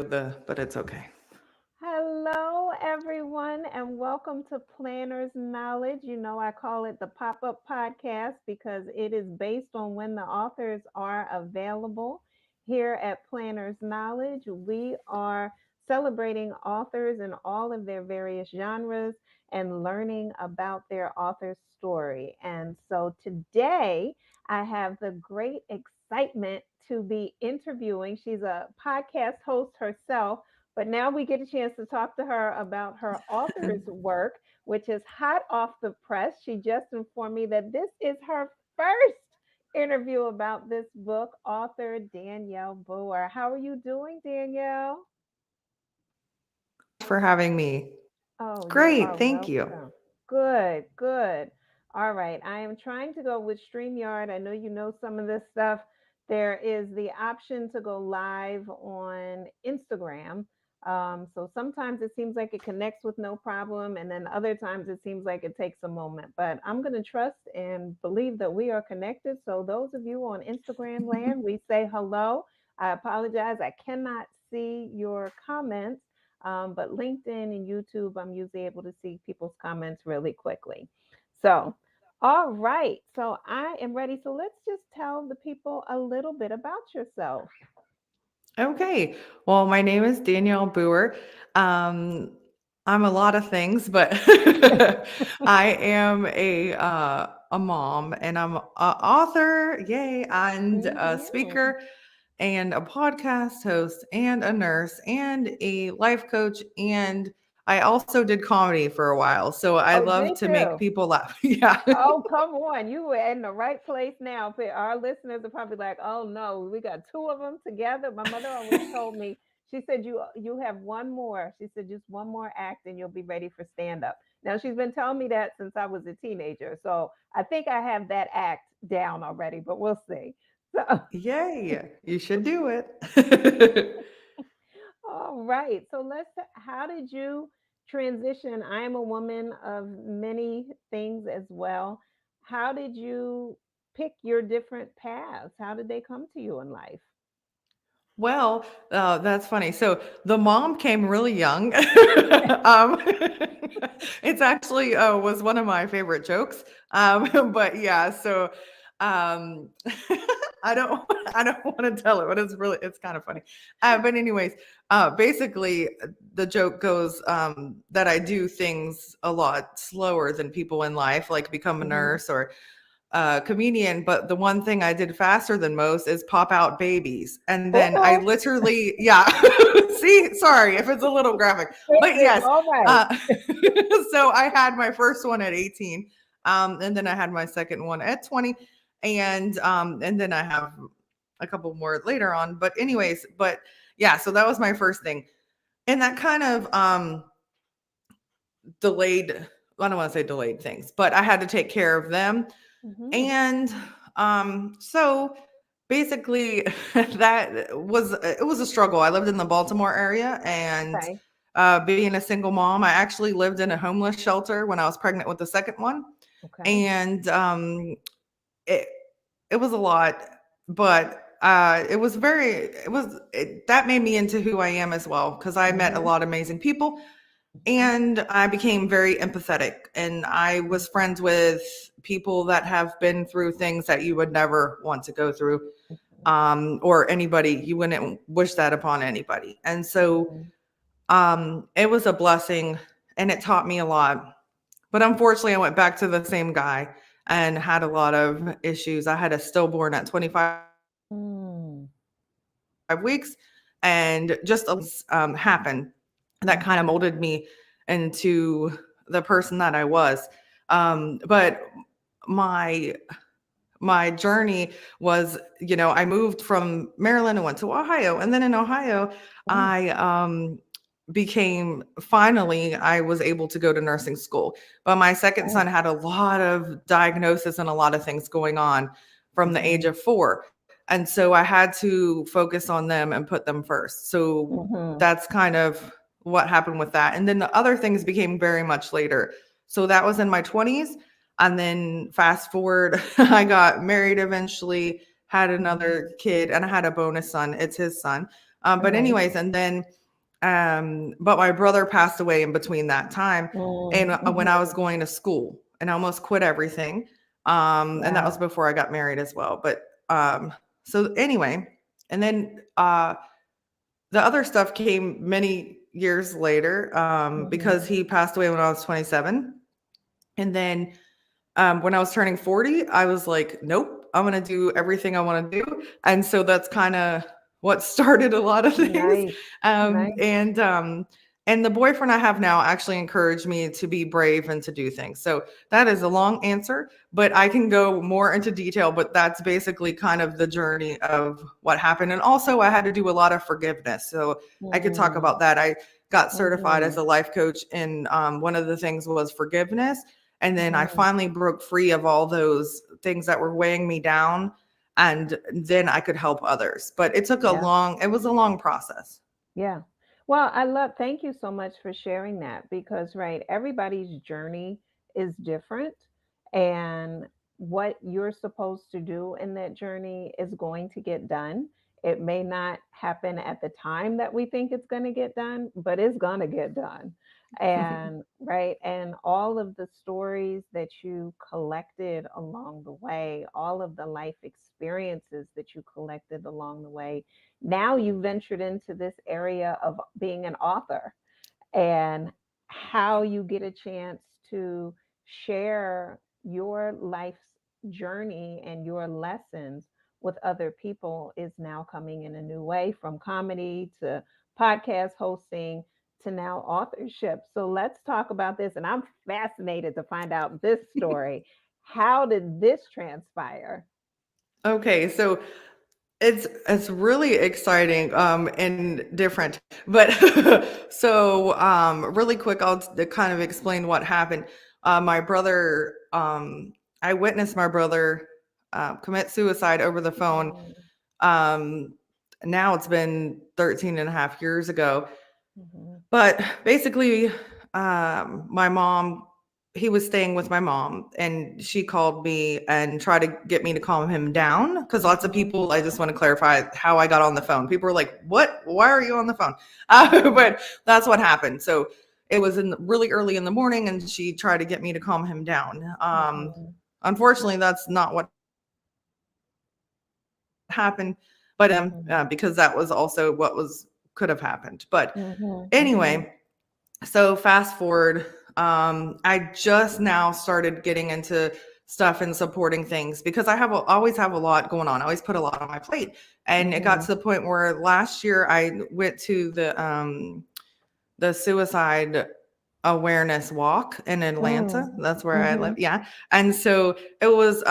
but it's okay. Hello, everyone, and welcome to Planner's Knowledge. You know, I call it the pop up podcast because it is based on when the authors are available. Here at Planner's Knowledge, we are celebrating authors in all of their various genres and learning about their author's story. And so today, I have the great excitement to be interviewing. She's a podcast host herself, but now we get a chance to talk to her about her author's work, which is hot off the press. She just informed me that this is her first interview about this book, author Danielle Booher. How are you doing, Danielle? For having me. Oh, you are Great, thank you. welcome. Good, good. All right. I am trying to go with StreamYard. I know you know some of this stuff. There is the option to go live on Instagram. So sometimes it seems like it connects with no problem, and then other times it seems like it takes a moment. But I'm going to trust and believe that we are connected. So, those of you on Instagram land, we say hello. I apologize. I cannot see your comments, but LinkedIn and YouTube, I'm usually able to see people's comments really quickly. So, all right. So I am ready. So let's just tell the people a little bit about yourself. Okay, well, my name is Danielle Booher. Um, I'm a lot of things, but I am a mom, and I'm an author, yay, and a Hmm. speaker, and a podcast host, and a nurse, and a life coach, and I also did comedy for a while. So I Oh, love did to make you? people laugh. Yeah. Oh, come on. You were in the right place now. Our listeners are probably like, oh no, we got two of them together. My mother always told me, she said, you have one more. She said, just one more act and you'll be ready for stand up. Now, she's been telling me that since I was a teenager. So I think I have that act down already, but we'll see. So, Yay, you should do it. all right. So how did you transition? I am a woman of many things as well. How did you pick your different paths? How did they come to you in life? Well, that's funny. So the mom came really young. It's actually was one of my favorite jokes. But yeah, so um, I don't I don't want to tell it, but it's kind of funny. But anyways, basically the joke goes that I do things a lot slower than people in life, like become a Hmm. nurse or comedian, but the one thing I did faster than most is pop out babies. And then I Oh, literally, yeah. See, sorry if it's a little graphic, it but is. yes. All right. Uh, so I had my first one at 18, and then I had my second one at 20, and then I have a couple more later on. But anyways, but yeah, so that was my first thing, and that kind of delayed. I don't want to say delayed things, but I had to take care of them Hmm. and so basically that was it was a struggle. I lived in the Baltimore area and Okay. being a single mom, I actually lived in a homeless shelter when I was pregnant with the second one. Okay. And it it was a lot, but that made me into who I am as well because I met a Hmm. lot of amazing people Hmm. and I became very empathetic. And I was friends with people that have been through things that you would never want to go through, or anybody, you wouldn't wish that upon anybody. And so Hmm. it was a blessing and it taught me a lot. But unfortunately, I went back to the same guy and had a lot of issues. I had a stillborn at 25 weeks and just a lot of things happened that kind of Hmm. molded me into the person that I was. But my my journey was, I moved from Maryland and went to Ohio, and then in Ohio, Oh. I finally I was able to go to nursing school. But my second Okay. son had a lot of diagnosis and a lot of things going on from the age Hmm. of 4. And so I had to focus on them and put them first. So Hmm. that's kind of what happened with that. And then the other things became very much later. So that was in my 20s. And then fast forward, I got married eventually, had Hmm. another kid, and I had a bonus son. It's his son. But Right. anyways, and then but my brother passed away in between that time, and when I was Mhm. going to school, and I almost quit everything. And that was Wow. before I got married as well. But so anyway, and then the other stuff came many years later, because Mhm. he passed away when I was 27. And then when I was turning 40, I was like, nope, I'm going to do everything I want to do. And so that's kind of what started a lot of things. Nice. Um, Nice. and um, and the boyfriend I have now actually encouraged me to be brave and to do things. So that is a long answer, but I can go more into detail. But that's basically kind of the journey of what happened. And also, I had to do a lot of forgiveness. So I could talk Mm. about that. I got certified as Mhm. a life coach, and one of the things was forgiveness. And then I Mhm. finally broke free of all those things that were weighing me down. And then I could help others. But Yeah. it was a long process. Yeah. Well, thank you so much for sharing that because, right, everybody's journey is different. And what you're supposed to do in that journey is going to get done. It may not happen at the time that we think it's going to get done, but it's going to get done. And, right, and all of the stories that you collected along the way, all of the life experiences that you collected along the way, now you ventured into this area of being an author and how you get a chance to share your life's journey and your lessons with other people is now coming in a new way, from comedy to podcast hosting to now authorship. So let's talk about this. And I'm fascinated to find out this story. How did this transpire? Okay, so it's really exciting and different. But so really quick, I'll kind of explain what happened. My brother, I witnessed my brother commit suicide over the phone. Mhm. Um, Now it's been 13 and a half years ago. Mhm. But basically, my mom, he was staying with my mom, and she called me and tried to get me to calm him down. Because lots of Mhm. people, I just want to clarify how I got on the phone. People were like, "What? Why are you on the phone?" Mhm. But that's what happened. So it was really early in the morning, and she tried to get me to calm him down. Mhm. Unfortunately, that's not what happened, but Mhm. because that was also what was could have happened. But Mhm. Mhm. anyway, so fast forward, I just now started getting into stuff and supporting things because always have a lot going on. I always put a lot on my plate. And it got Mhm. to the point where last year I went to the suicide awareness walk in Atlanta. Mm. That's where I live. Mhm. Yeah. And so it was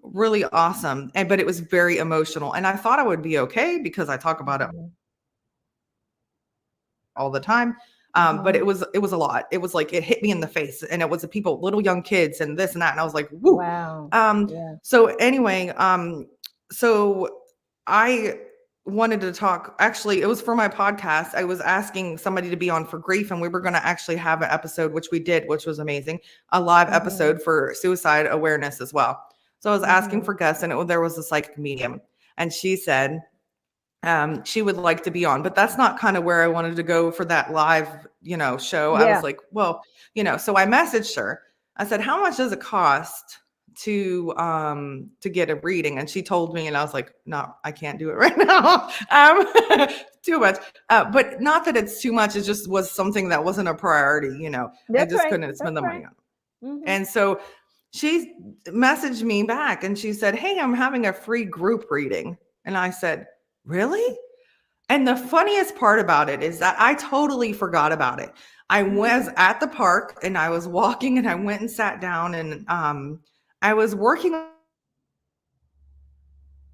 really awesome. And but it was very emotional. And I thought I would be okay because I talk about it Mhm. all the time. But Mhm. it was a lot. It was like it hit me in the face, and it was the people, little young kids, and this and that, and I was like, "Woo!" Wow. Yeah. So anyway, so I wanted to talk. Actually, it was for my podcast. I was asking somebody to be on for grief, and we were going to actually have an episode, which we did, which was amazing, a live Mhm. episode for suicide awareness as well. So I was asking Mhm. for guests, and there was a psychic medium, and she said she would like to be on, but that's not kind of where I wanted to go for that live, show. I was Yeah. like, well, so I messaged her. I said, how much does it cost to get a reading? And she told me, and I was like, no, I can't do it right now. Too much. But not that it's too much. It just was something that wasn't a priority. I That's just right. couldn't spend That's the right. money on it. Mhm. And so she messaged me back and she said, hey, I'm having a free group reading. And I said, really? And the funniest part about it is that I totally forgot about it. I was Mhm. at the park and I was walking and I went and sat down and I was working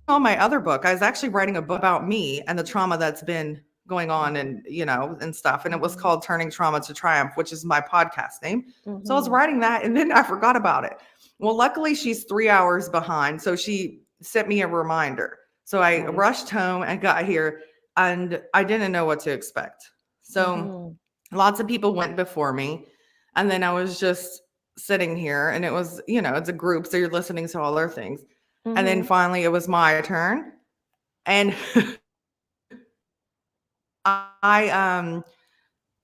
on my other book. I was actually writing a book about me and the trauma that's been going on Mhm. and stuff. And it was Mhm. called Turning Trauma to Triumph, which is my podcast name. So I was Mhm. writing that and then I forgot about it. Well, luckily she's 3 hours behind. So she sent me a reminder. So I Nice. rushed home and got here and I didn't know what to expect. So Mhm. lots of people went before me. And then I was just sitting here and it was, it's a group. So you're listening to all their things. And then Mhm. finally it was my turn. And I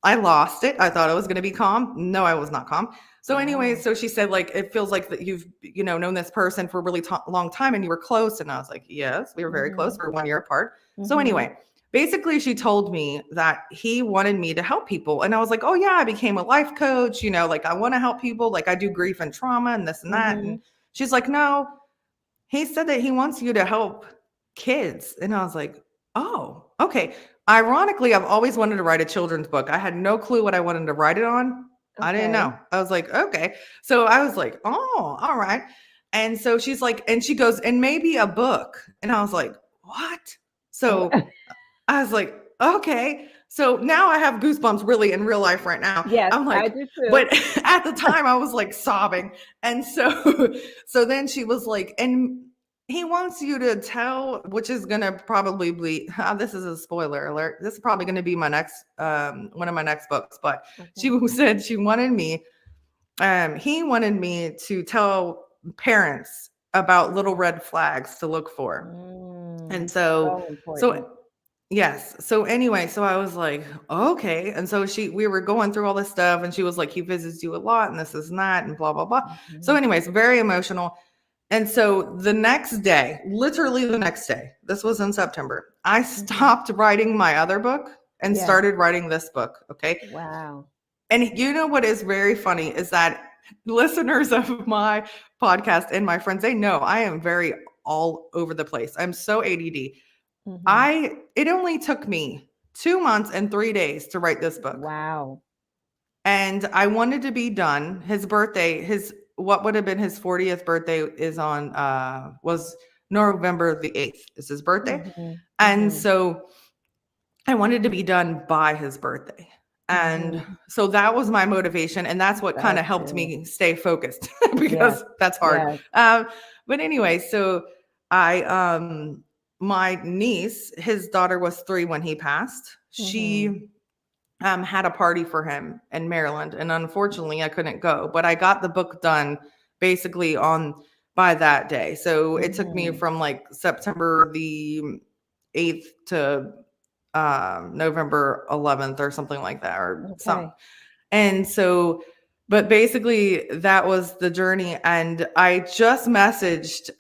lost it. I thought I was going to be calm. No, I was not calm. So anyway, Wow. so she said like it feels like that you've known this person for a really long time and you were close, and I was like, yes, we were very close. Mhm. We're 1 year apart. So Mhm. anyway, basically she told me that he wanted me to help people, and I was like, oh yeah, I became a life coach. Like I want to help people. Like I do grief and trauma and this and that. And Mhm. she's like, no, he said that he wants you to help kids. And I was like, oh, okay. Ironically, I've always wanted to write a children's book. I had no clue what I wanted to write it on. I didn't Okay. know. I was like, okay. So I was like, oh, all right. And so she's like, and she goes, and maybe a book. And I was like, what? So I was like, okay. So now I have goosebumps really in real life right now. Yes, I'm I like, do but too. at the time I was like sobbing. And so so then she was like, and he wants you to tell, which is gonna probably be this is a spoiler alert. This is probably gonna be my next one of my next books. But she Okay. said she wanted me, he wanted me to tell parents about little red flags to look for. And so So important. so yes. So anyway, so I was like, okay. And so we were going through all this stuff, and she was like, he visits you a lot, and this is not, and blah, blah, blah. So, Mhm. anyways, very emotional. And so the next day, literally the next day, this was in September, I Mhm. stopped writing my other book and Yes. started writing this book. Okay. Wow. And you know what is very funny is that listeners of my podcast and my friends, they know I am very all over the place. I'm so ADD. Mhm. It only took me 2 months and 3 days to write this book. Wow. And I wanted to be done. His birthday, his what would have been his 40th birthday is on was November the 8th. Is his birthday. Mhm. And Mhm. so I wanted to be done by his birthday. And Mhm. so that was my motivation, and that's what kind That's of helped good. me stay focused Yes. because that's hard. Yes. But anyway, so I my niece, his daughter was 3 when he passed. Mhm. She had a party for him in Maryland, and unfortunately, I couldn't go. But I got the book done basically on by that day. So it took me Mhm. from like September the 8th to November 11th or something like that, or some. Okay. And so, but basically, that was the journey. And I just messaged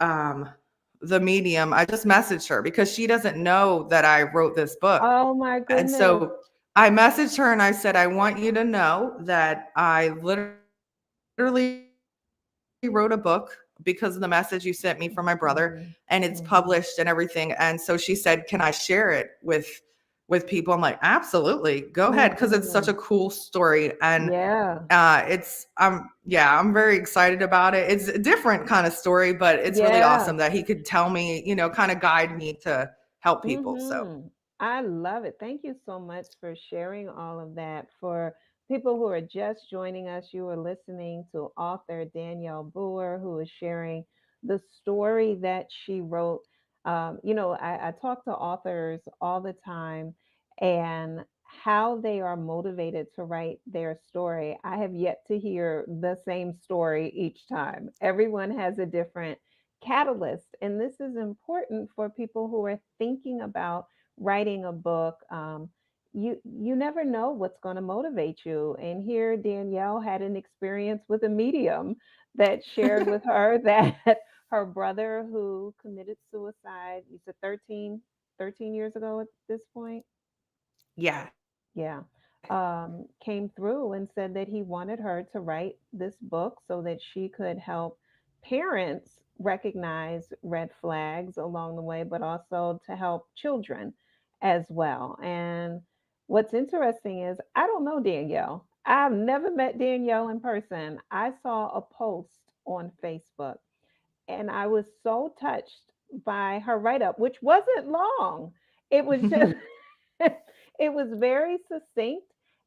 the medium. I just messaged her because she doesn't know that I wrote this book. Oh my And goodness. so I messaged her and I said, I want you to know that I literally wrote a book because of the message you sent me from my brother, and it's Mhm. published and Mhm. everything. And so she said, can I share it with people? I'm like, absolutely, go ahead, because it's such a Mhm. cool story. And Yeah. it's yeah, I'm very excited about it. It's a different kind of story, but it's really Yeah. awesome that he could tell me, kind of guide me to help people. So I love it. Thank you so much for sharing all of that. For people who are just joining us, you are listening to author Danielle Booher, who is sharing the story that she wrote. I talk to authors all the time and how they are motivated to write their story. I have yet to hear the same story each time. Everyone has a different catalyst. And this is important for people who are thinking about writing a book. You never know what's going to motivate you. And here Danielle had an experience with a medium that shared with her that her brother who committed suicide, you said 13 years ago at this point. yeah. Yeah. Came through and said that he wanted her to write this book so that she could help parents recognize red flags along the way, but also to help children as well. And what's interesting is I don't know Danielle. I've never met Danielle in person. I saw a post on Facebook and I was so touched by her write up, which wasn't long. It was just it was very succinct,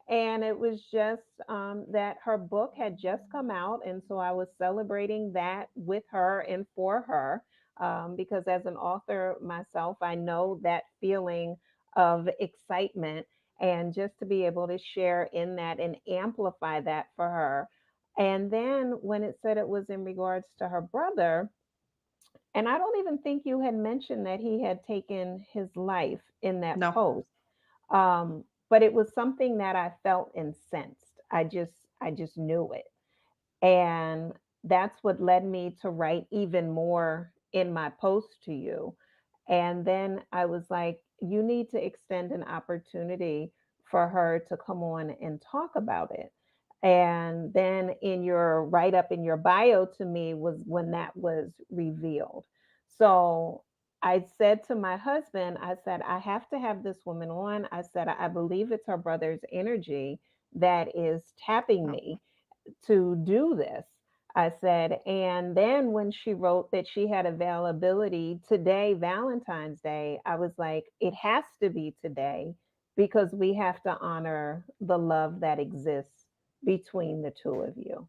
and it was just that her book had just come out, and so I was celebrating that with her and for her, because as an author myself, I know that feeling of excitement, and just to be able to share in that and amplify that for her. And then when it said it was in regards to her brother, and I don't even think you had mentioned that he had taken his life in that No. post. But it was something that I felt incensed. I just knew it. And that's what led me to write even more in my post to you. And then I was like, you need to extend an opportunity for her to come on and talk about it. And then in your write up in your bio to me was when that was revealed. So I said to my husband, I said, I have to have this woman on. I said, I believe it's her brother's energy that is tapping me to do this. I said, and then when she wrote that she had availability today, Valentine's Day, I was like, it has to be today because we have to honor the love that exists between the two of you.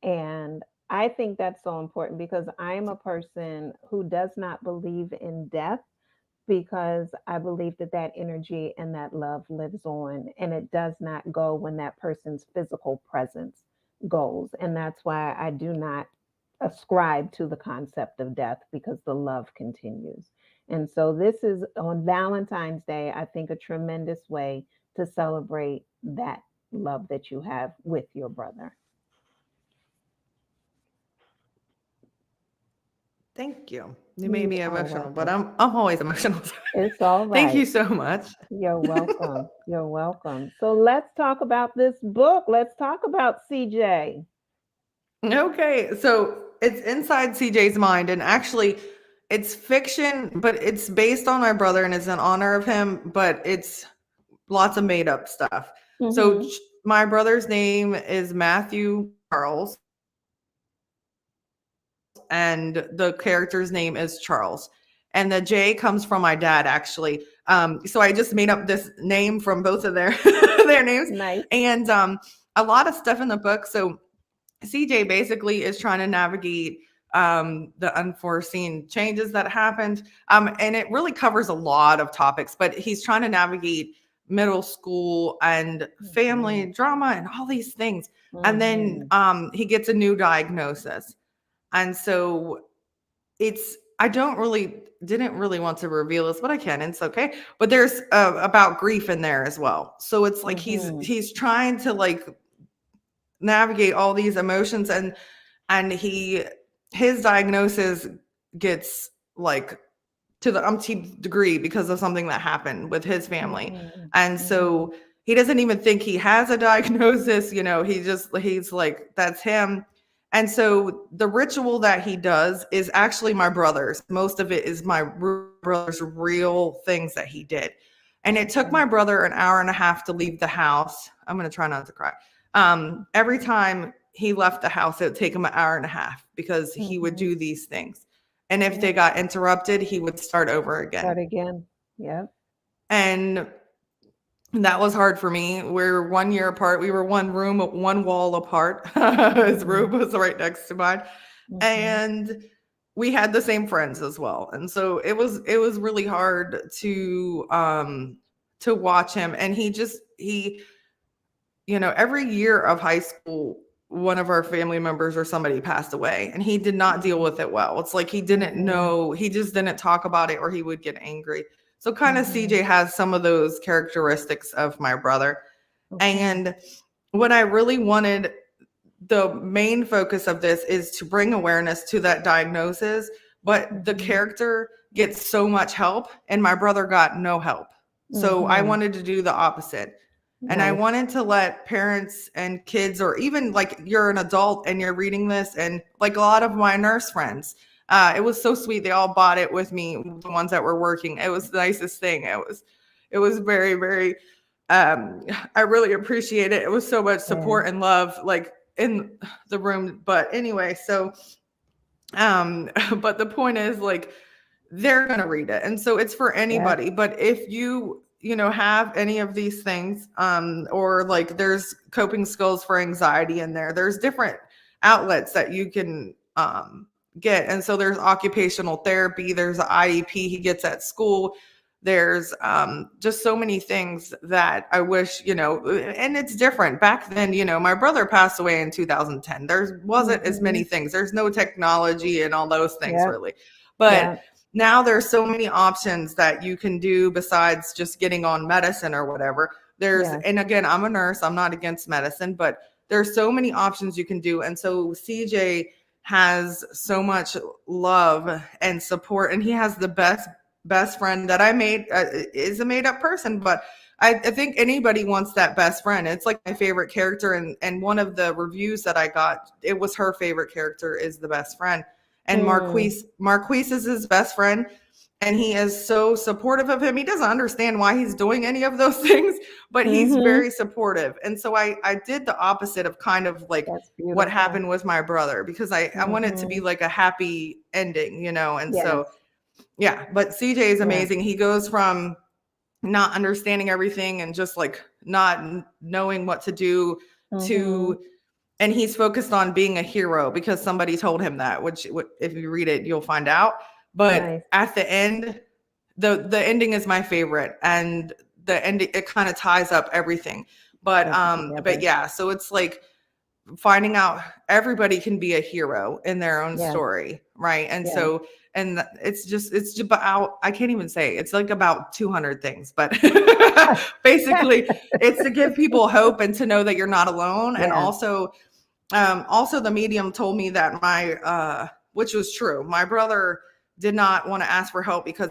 And I think that's so important because I'm a person who does not believe in death because I believe that that energy and that love lives on and it does not go when that person's physical presence goes. And that's why I do not ascribe to the concept of death because the love continues. And so this is on Valentine's Day, I think a tremendous way to celebrate that love that you have with your brother. Thank you. You made You me are emotional, but welcome. I'm always emotional. It's all Thank you right. so much. You're welcome. You're welcome. So let's talk about this book. Let's talk about CJ. Okay, so it's inside CJ's mind, and actually, it's fiction, but it's based on my brother, and it's in honor of him. But it's lots of made up stuff. So Mm-hmm. my brother's name is Matthew Charles, and the character's name is Charles. And the J comes from my dad, actually. So I just made up this name from both of their their names, Nice. and a lot of stuff in the book. So CJ basically is trying to navigate the unforeseen changes that happened. And it really covers a lot of topics, but he's trying to navigate middle school and family Mm-hmm. drama and all these things. And then Mm-hmm. he gets a new diagnosis. And so it's, I don't really, didn't really want to reveal this, but I can, it's okay. But there's about grief in there as well. So it's like Mm-hmm. he's trying to like navigate all these emotions, and his diagnosis gets like to the umpteenth degree because of something that happened with his family. Mm-hmm. And Mm-hmm. so he doesn't even think he has a diagnosis, he's like, that's him. And so the ritual that he does is actually my brother's. Most of it is my brother's real things that he did. And it took Okay. my brother an hour and a half to leave the house. I'm going to try not to cry. Every time he left the house, it would take him an hour and a half because he would Mm-hmm. do these things. And if they Yep. got interrupted, he would start over again. Start again. Yep. And that was hard for me. We're 1 year apart. We were one room, one wall apart. His Mm-hmm. room was right next to mine. Mm-hmm. And we had the same friends as well. And so it was really hard to watch him. And every year of high school, one of our family members or somebody passed away, and he did not deal with it well. It's like he didn't Mm-hmm. know, he just didn't talk about it, or he would get angry. So kind of Mm-hmm. CJ has some of those characteristics of my brother. Okay. And what I really wanted, the main focus of this is to bring awareness to that diagnosis, but the Mm-hmm. character gets so much help, and my brother got no help. So I Mm-hmm. wanted to do the opposite. And I Nice. wanted to let parents and kids, or even like you're an adult and you're reading this, and like a lot of my nurse friends, it was so sweet. They all bought it with me, the ones that were working. It was the nicest thing. It was very, very, um, I really appreciate it. It was so much Yeah. support and love, like in the room. But anyway, so, but the point is, like, they're going to read it, and so it's for Yes. anybody. But if have any of these things, or like there's coping skills for anxiety in there, there's different outlets that you can get. And so there's occupational therapy, there's an IEP he gets at school, there's just so many things that I wish, and it's different back then. My brother passed away in 2010. There wasn't as Mm-hmm. many things, there's no technology and all those things Yep. really. But Yep. now there's so many options that you can do besides just getting on medicine or whatever. Yes. And again, I'm a nurse, I'm not against medicine, but there's so many options you can do. And so CJ has so much love and support, and he has the best friend that I made, is a made up person, but I think anybody wants that best friend. It's like my favorite character, and one of the reviews that I got, it was her favorite character is the best friend. And Marquise is his best friend, and he is so supportive of him. He doesn't understand why he's doing any of those things, but he's very supportive. And so I did the opposite of kind of like what happened with my brother, because I want it to be like a happy ending, you know. And so yeah, but CJ is amazing. He goes from not understanding everything and just like not knowing what to do to, and he's focused on being a hero because somebody told him that, which if you read it, you'll find out. But at the end, the ending is my favorite, and the ending, it kind of ties up everything. But yeah, so it's like finding out everybody can be a hero in their own story, right? And so, and it's about, I can't even say, it's like about 200 things, but basically it's to give people hope and to know that you're not alone. And also the medium told me that my which was true, my brother did not want to ask for help because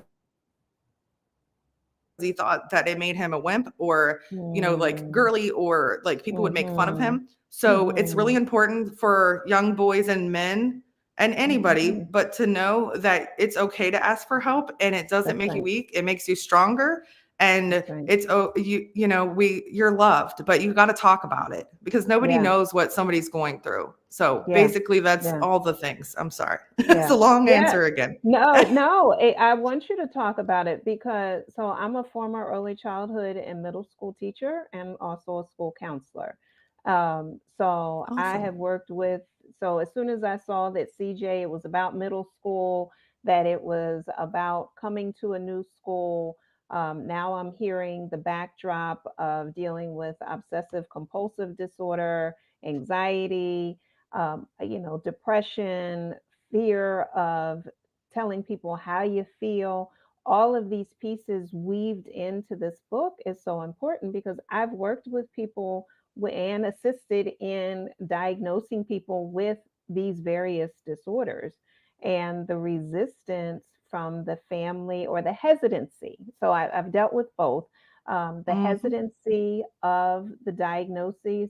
he thought that it made him a wimp, or you know, like girly, or like people would make fun of him. So it's really important for young boys and men and anybody, but to know that it's okay to ask for help, and it doesn't make you weak. It makes you stronger. And it's, you know, you're loved, but you got to talk about it, because nobody knows what somebody's going through. So basically that's all the things. I'm sorry. It's a long answer again. No, I want you to talk about it, because so I'm a former early childhood and middle school teacher, and also a school counselor. So I have worked with, so as soon as I saw that CJ, it was about middle school, that it was about coming to a new school. Now I'm hearing the backdrop of dealing with obsessive compulsive disorder, anxiety, you know, depression, fear of telling people how you feel. All of these pieces weaved into this book is so important, because I've worked with people and assisted in diagnosing people with these various disorders, and the resistance from the family, or the hesitancy. So I've dealt with both, the hesitancy of the diagnoses,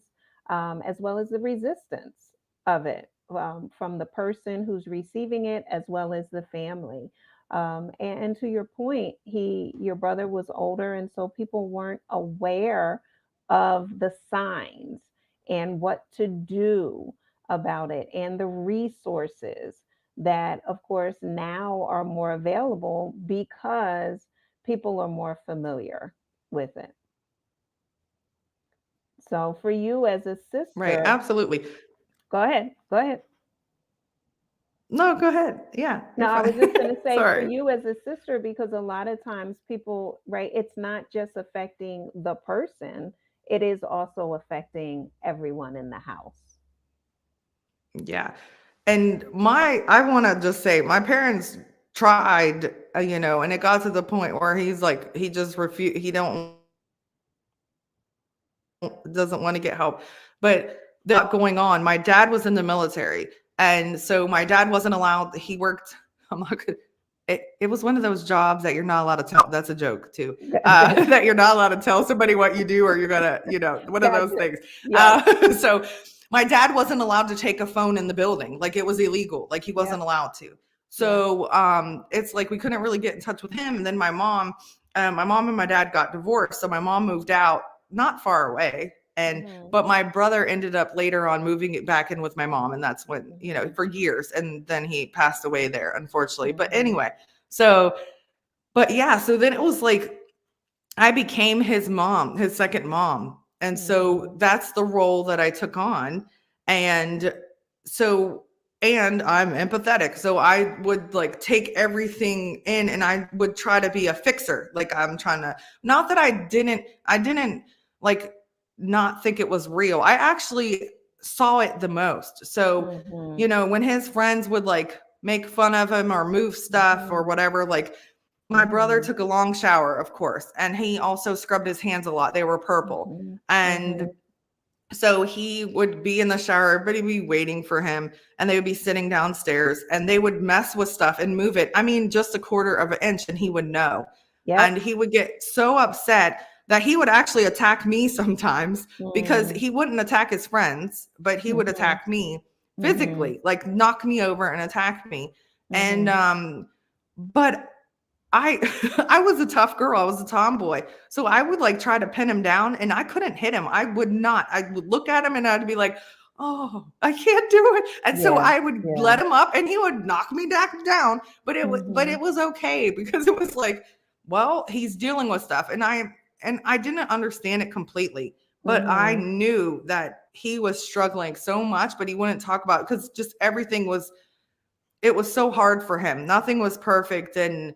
as well as the resistance of it, from the person who's receiving it, as well as the family. And to your point, your brother was older, and so people weren't aware of the signs and what to do about it, and the resources that, of course, now are more available because people are more familiar with it. So for you as a Right. sister, Absolutely. go ahead. Go ahead. No, go ahead. Yeah, No, you're I was just fine. going to say, for Sorry. you as a sister, because a lot of times people, right, it's not just affecting the person, it is also affecting everyone in the house. Yeah. And I want to just say, my parents tried, you know, and it got to the point where he's like, he just refused. He doesn't want to get help. But there's a lot going on. My dad was in the military. And so my dad wasn't allowed, he worked, I'm not good. It was one of those jobs that you're not allowed to tell. That's a joke too. That you're not allowed to tell somebody what you do, or you're gonna, you know, one of those things. So my dad wasn't allowed to take a phone in the building. Like, it was illegal. Like, he wasn't allowed to. So it's like we couldn't really get in touch with him. And then my mom and my dad got divorced. So my mom moved out not far away. And but my brother ended up later on moving it back in with my mom, and that's when, you know, for years, and then he passed away there, unfortunately. But anyway, so but yeah, so then it was like I became his mom, his second mom. And so that's the role that I took on. And so, and I'm empathetic. So I would like take everything in, and I would try to be a fixer. Like, I'm trying to, not that I didn't like not think it was real. I actually saw it the most. So, you know, when his friends would like make fun of him or move stuff or whatever. Like my brother took a long shower, of course, and he also scrubbed his hands a lot. They were purple. And so he would be in the shower, everybody would be waiting for him, and they would be sitting downstairs and they would mess with stuff and move it. I mean, just a quarter of an inch and he would know. And he would get so upset that he would actually attack me sometimes because he wouldn't attack his friends, but he would attack me physically, like knock me over and attack me. And but I was a tough girl. I was a tomboy. So I would like try to pin him down and I couldn't hit him. I would not. I would look at him and I'd be like, oh, I can't do it. And so I would let him up and he would knock me back down. But it was okay because it was like, well, he's dealing with stuff. And I didn't understand it completely, but I knew that he was struggling so much, but he wouldn't talk about it because just everything was, it was so hard for him. Nothing was perfect. And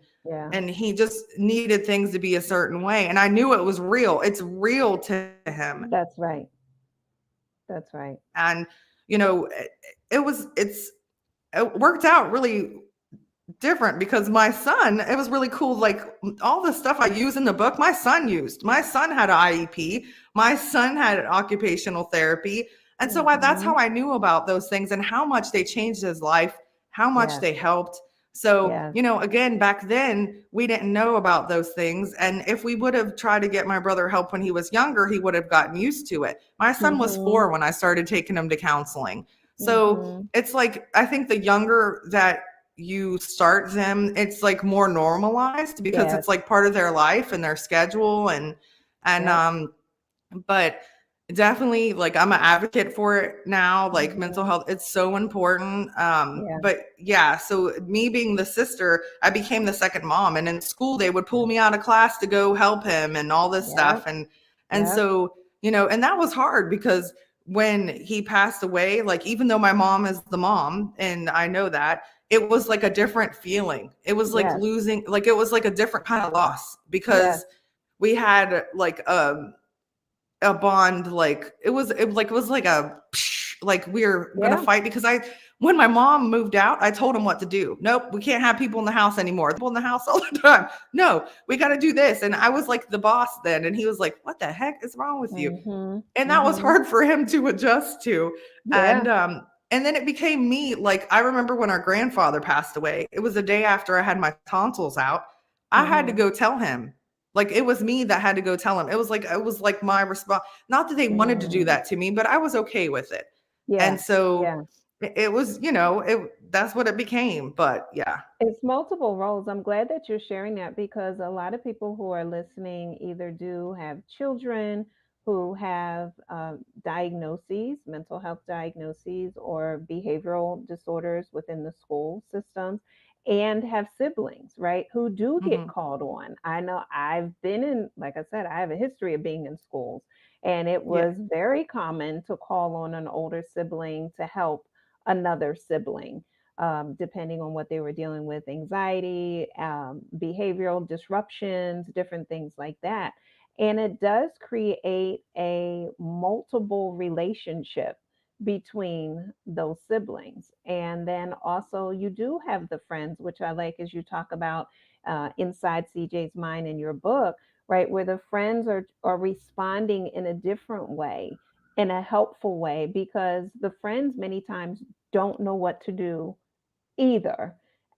he just needed things to be a certain way. And I knew it was real. It's real to him. That's right. That's right. And, you know, it worked out really different because my son, it was really cool. Like all the stuff I use in the book, my son used. My son had an IEP. My son had occupational therapy. And so that's how I knew about those things and how much they changed his life, how much they helped. So, you know, again, back then we didn't know about those things. And if we would have tried to get my brother help when he was younger, he would have gotten used to it. My son was 4 when I started taking him to counseling. So it's like, I think the younger that you start them, it's like more normalized because it's like part of their life and their schedule. But definitely, like, I'm an advocate for it now, like mental health, it's so important. But so me being the sister, I became the second mom, and in school they would pull me out of class to go help him and all this stuff. And so, you know, and that was hard because when he passed away, like, even though my mom is the mom and I know that, it was like a different feeling. It was like losing, like, it was like a different kind of loss because we had like a bond, like it was like a like we were gonna fight because when my mom moved out, I told him what to do. Nope, we can't have people in the house anymore. People in the house all the time. No, we got to do this. And I was like the boss then, and he was like, "What the heck is wrong with you?" And that was hard for him to adjust to. And then it became me. Like, I remember when our grandfather passed away. It was the day after I had my tonsils out. I had to go tell him. Like, it was me that had to go tell him. It was like my response. Not that they wanted to do that to me, but I was okay with it. And so it was, you know, that's what it became. But it's multiple roles. I'm glad that you're sharing that because a lot of people who are listening either do have children who have diagnoses, mental health diagnoses, or behavioral disorders within the school systems, and have siblings, right, who do get called on. I know I've been in, like I said, I have a history of being in schools, and it was very common to call on an older sibling to help another sibling, depending on what they were dealing with, anxiety, behavioral disruptions, different things like that. And it does create a multiple relationship between those siblings. And then also, you do have the friends, which I like as you talk about inside CJ's mind in your book, right? Where the friends are responding in a different way, in a helpful way, because the friends many times don't know what to do either.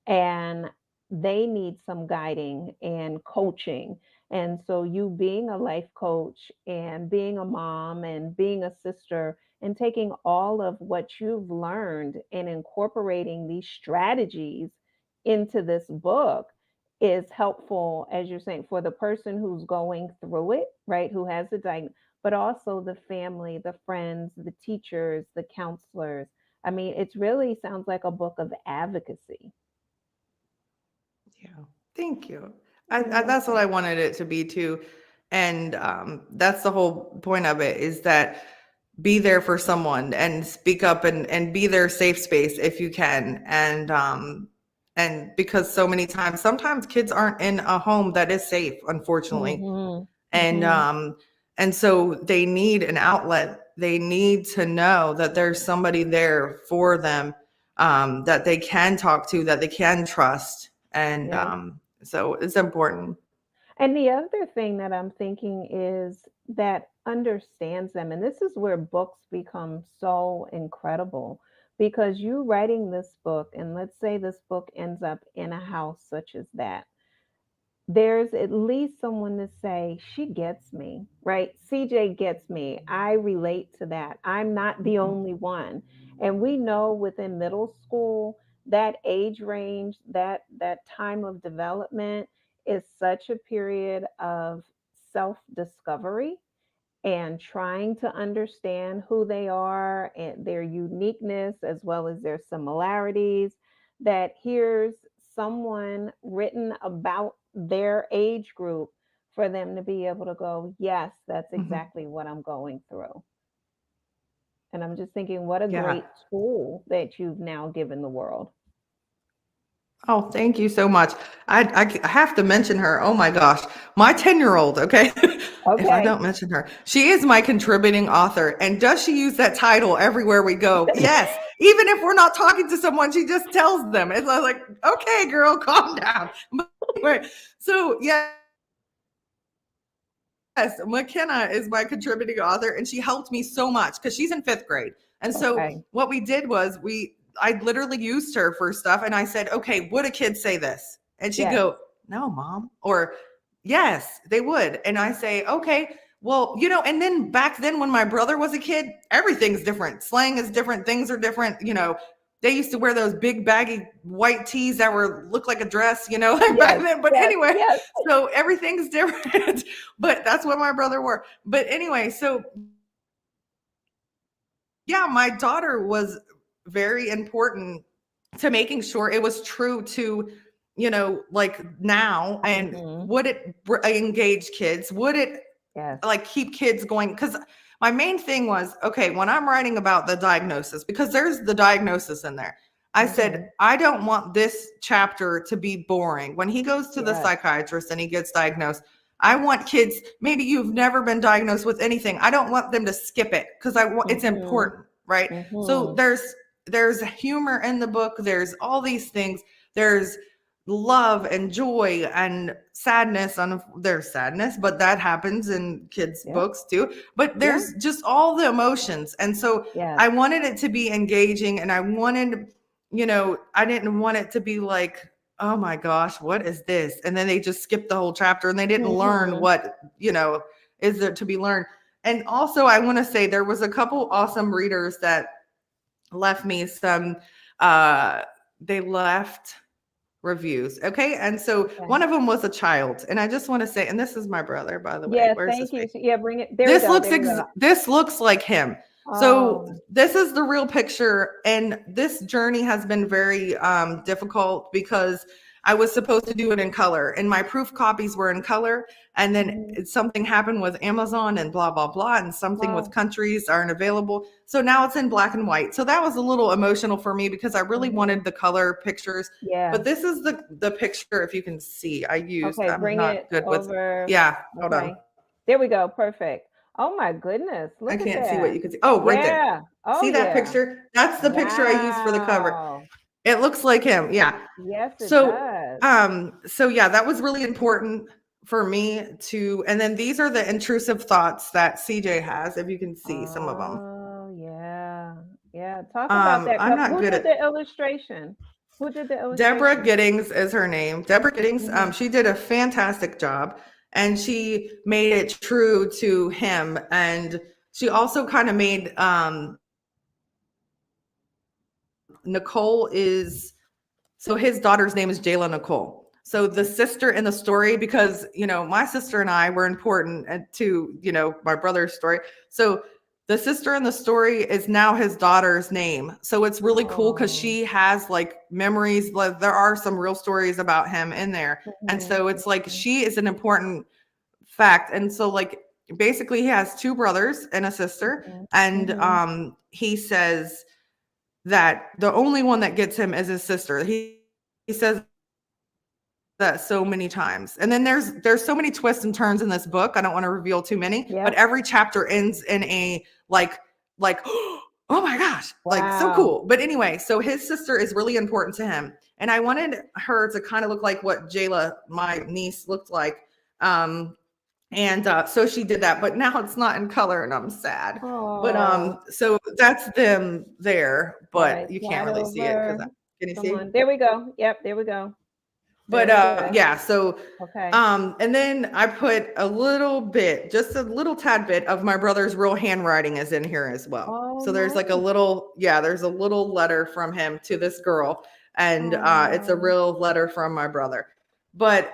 And they need some guiding and coaching. And so, you being a life coach and being a mom and being a sister and taking all of what you've learned and incorporating these strategies into this book is helpful, as you're saying, for the person who's going through it, right? Who has the diagnosis, but also the family, the friends, the teachers, the counselors. I mean, it really sounds like a book of advocacy. Yeah. Thank you. That's what I wanted it to be too. And that's the whole point of it, is that be there for someone and speak up and be their safe space if you can. And because so many times, sometimes kids aren't in a home that is safe, unfortunately. And so they need an outlet. They need to know that there's somebody there for them. that they can talk to, that they can trust. And Yeah. so it's important. And the other thing that I'm thinking is that understands them. And this is where books become so incredible because you writing this book, and let's say this book ends up in a house such as that, there's at least someone to say, she gets me, right? CJ gets me. I relate to that. I'm not the only one. And we know within middle school, that age range, that time of development is such a period of self-discovery and trying to understand who they are and their uniqueness as well as their similarities, that here's someone written about their age group for them to be able to go, yes, that's Mhm. exactly what I'm going through. And I'm just thinking, what a Yeah. great tool that you've now given the world. Oh, thank you so much. I have to mention her. Oh my gosh. My 10-year-old, okay? If I Okay. don't mention her, she is my contributing author. And does she use that title everywhere we go? Yes. Even if we're not talking to someone, she just tells them. It's like, okay, girl, calm down. But anyway, so yes, McKenna is my contributing author, and she helped me so much because she's in 5th grade. And so Okay. what we did was I literally used her for stuff, and I said, okay, would a kid say this? And she'd Yes. go, no, mom. Or yes, they would. And I say, okay, well, and then back then when my brother was a kid, everything's different. Slang is different. Things are different. They used to wear those big baggy white tees that look like a dress, like back Yes. then. But Yes. anyway, Yes. so everything's different. But that's what my brother wore. But anyway, so yeah, my daughter was very important to making sure it was true to, like now. And Hmm. would it engage kids? Would it Yes. like keep kids going? Because my main thing was, okay, when I'm writing about the diagnosis, because there's the diagnosis in there, I said, Hmm. I don't want this chapter to be boring. When he goes to the Yes. psychiatrist and he gets diagnosed, I want kids, maybe you've never been diagnosed with anything. I don't want them to skip it because I want it's Hmm. important, right? So Hmm. there's humor in the book. There's all these things. There's love and joy and sadness. There's sadness, but that happens in kids' Yeah. books too. But Yeah. there's just all the emotions. And so Yes. I wanted it to be engaging, and I wanted, I didn't want it to be like, oh my gosh, what is this? And then they just skipped the whole chapter and they didn't learn Mhm. what, is there to be learned. And also, I want to say there was a couple awesome readers that left me some, uh, they left reviews. Okay. And so Okay. one of them was a child. And I just want to say, and this is my brother, by the way. Yes, Where's his thank face? you. Yeah, bring it. There we go. There we go. This looks like him. So Oh. this is the real picture, and this journey has been very difficult because I was supposed to do it in color, and my proof copies were in color, and then Mhm. something happened with Amazon and blah blah blah, and something with Oh. countries aren't available, so now it's in black and white. So that was a little emotional for me because I really Mhm. wanted the color pictures. Yeah. But this is the picture, if you can see. Okay, I'm bring not it good with, over. yeah, hold on. Okay. There we go. Perfect. Oh my goodness. I Look at can't see what that. you can see. Oh, right there. Yeah. Oh See that yeah. picture? That's the picture I used for the cover. Wow. It looks like him. Yeah. Yes, it So, does. so yeah, that was really important for me to, and then these are the intrusive thoughts that CJ has, if you can see some of them. Oh yeah. Yeah. Talk about that. I'm not Who good did at, the illustration? Who did the Deborah illustration? Giddings is her name. Deborah Giddings, Mhm. she did a fantastic job, and she made it true to him. And she also kind of made, Nicole is, so his daughter's name is Jayla Nicole. So the sister in the story, because my sister and I were important to my brother's story. So the sister in the story is now his daughter's name. So it's really cool because Oh. she has like memories. Like, there are some real stories about him in there, and Mhm. so it's like Mhm. she is an important fact. And so like basically he has two brothers and a sister, Mhm. and Mhm. he says that the only one that gets him is his sister. He says that so many times. And then there's so many twists and turns in this book. I don't want to reveal too many, but Yep. every chapter ends in a like oh my gosh, like so Wow. cool. But anyway, so his sister is really important to him. And I wanted her to kind of look like what Jayla, my niece, looked like. Um, and so she did that, but now it's not in color and I'm sad. But Oh, so that's them there, all but right. you can't Slide really see it because over. can you Come see? on. There we go. Yep, there we go. But Very good. yeah, so Okay. and then I put a little bit, just a little tad bit of my brother's real handwriting is in here as well. Oh, So there's like a nice. little, yeah, there's a little letter from him to this girl, and it's a Oh. real letter from my brother. But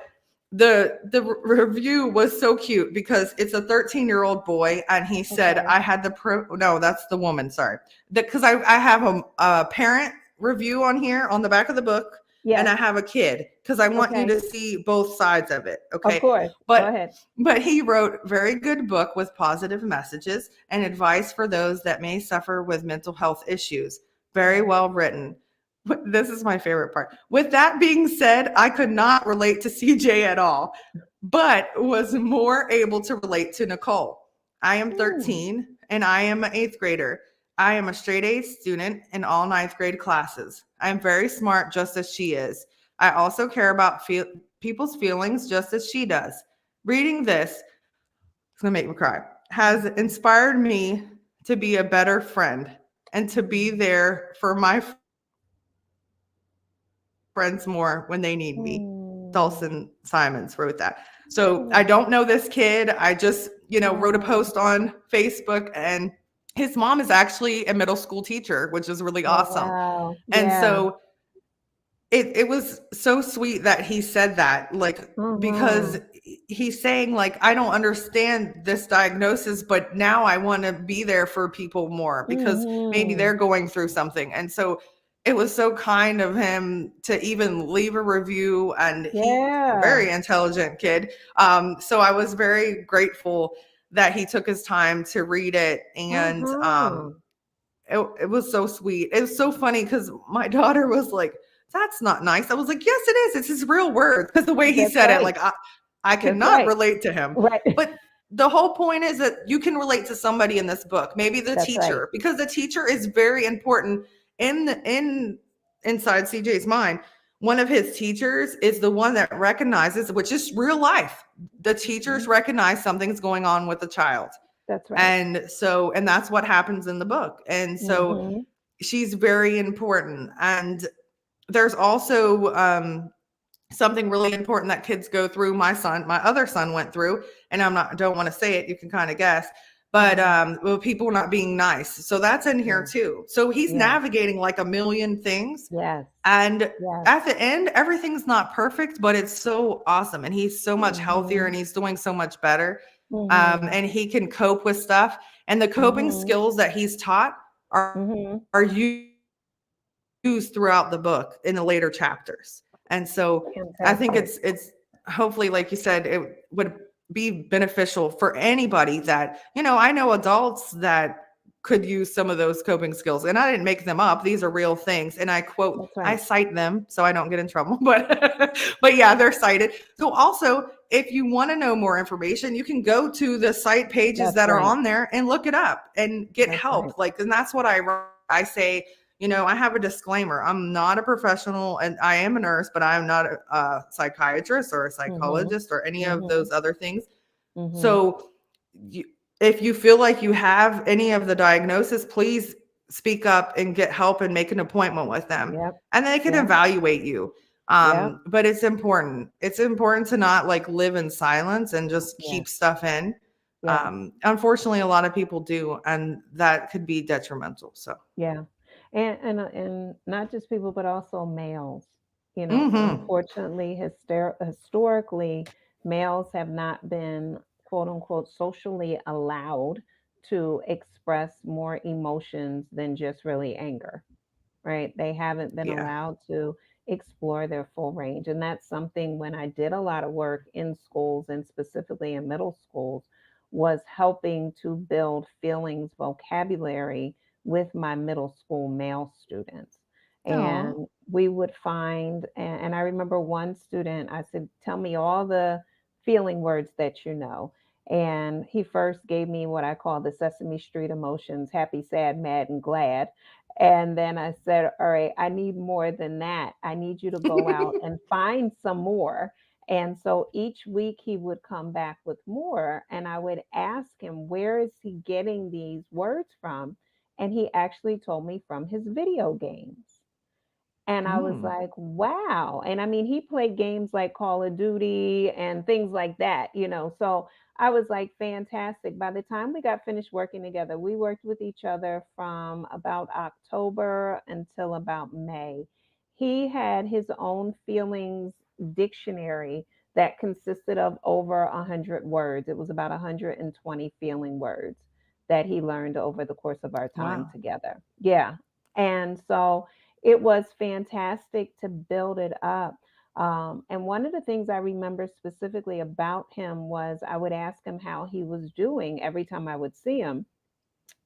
review was so cute because it's a 13-year-old boy, and he said, Okay. I had the no, that's the woman, sorry. Because I have a parent review on here on the back of the book, and Yes. I have a kid because I want you Okay. to see both sides of it. Of Okay. course. Go But ahead. he wrote very good book with positive messages and advice for those that may suffer with mental health issues. Very Right. well written. This is my favorite part. With that being said, I could not relate to CJ at all, but was more able to relate to Nicole. I am Mm. 13 and I am an eighth grader. I am a straight A student in all ninth grade classes. I am very smart, just as she is. I also care about people's feelings, just as she does. Reading this, it's going to make me cry, has inspired me to be a better friend and to be there for my friends more when they need me. Mm. Dawson Simons wrote that. So I Mm. don't know this kid. I just, wrote a Oh. post on Facebook, and his mom is actually a middle school teacher, which is really Oh, awesome. wow. And Yeah. so it was so sweet that he said that, like, because Mm-hmm. he's saying, like, I don't understand this diagnosis, but now I want to be there for people more because maybe Mm-hmm. they're going through something. And so it was so kind of him to even leave a review, and he's a Yeah. very intelligent kid. So I was very grateful that he took his time to read it. And Mm-hmm. it was so sweet. It was so funny because my daughter was like, that's not nice. I was like, yes, it is. It's his real words. Because the way he That's said it, right. like, I could That's not right. relate to him. Right. But the whole point is that you can relate to somebody in this book, maybe the That's right. teacher, because the teacher is very important inside CJ's mind. One of his teachers is the one that recognizes, which is real life. The teachers Mhm. recognize something's going on with the child. That's right. And that's what happens in the book. And so Mm-hmm. she's very important. And there's also something really important that kids go through. My other son went through, and don't want to say it. You can kind of guess, but Mm-hmm. well, people not being nice. So that's in here Yeah. too. So he's Yeah. navigating like a million things. Yes. And Yes. at the end, everything's not perfect, but it's so awesome. And he's so much healthier Mm-hmm. and he's doing so much better. Mm-hmm. And he can cope with stuff. And the coping Mm-hmm. skills that he's taught Mm-hmm. are used throughout the book in the later chapters. And so I think Fantastic. it's hopefully, like you said, it would be beneficial for anybody that, I know adults that could use some of those coping skills, and I didn't make them up. These are real things. And That's I right. cite them so I don't get in trouble, but yeah, they're cited. So also, if you want to know more information, you can go to the site pages That's that are right. on there and look it up and get That's right. help. Like, and that's what I say, I have a disclaimer. I'm not a professional, and I am a nurse, but I'm not a psychiatrist or a Mm-hmm. psychologist or any of Mm-hmm. those other things. Mm-hmm. So you, if you feel like you have any of the diagnosis, please speak up and get help and make an appointment with them, Yep. and they can Yep. evaluate you. Yep. But it's important. It's important to not like live in silence and just Yes. keep stuff in. Yes. Unfortunately, a lot of people do, and that could be detrimental. So, Yeah. And not just people, but also males. mm-hmm. Unfortunately, historically, males have not been quote unquote socially allowed to express more emotions than just really anger, right? They haven't been Yeah. allowed to explore their full range. And that's something when I did a lot of work in schools and specifically in middle schools was helping to build feelings vocabulary with my middle school male students. Oh, And we would find, and I remember one student, I said, tell me all the feeling words that you know. And he first gave me what I call the Sesame Street emotions: happy, sad, mad, and glad. And then I said, all right, I need more than that. I need you to go out and find some more. And so each week he would come back with more, and I would ask him, where is he getting these words from? And he actually told me from his video games. And I was Mm. like, wow. And I mean, he played games like Call of Duty and things like that, So I was like, fantastic. By the time we got finished working together, we worked with each other from about October until about May. He had his own feelings dictionary that consisted of over 100 words. It was about 120 feeling words that he learned over the course of our time Wow. together. Yeah. And so it was fantastic to build it up. And one of the things I remember specifically about him was I would ask him how he was doing every time I would see him.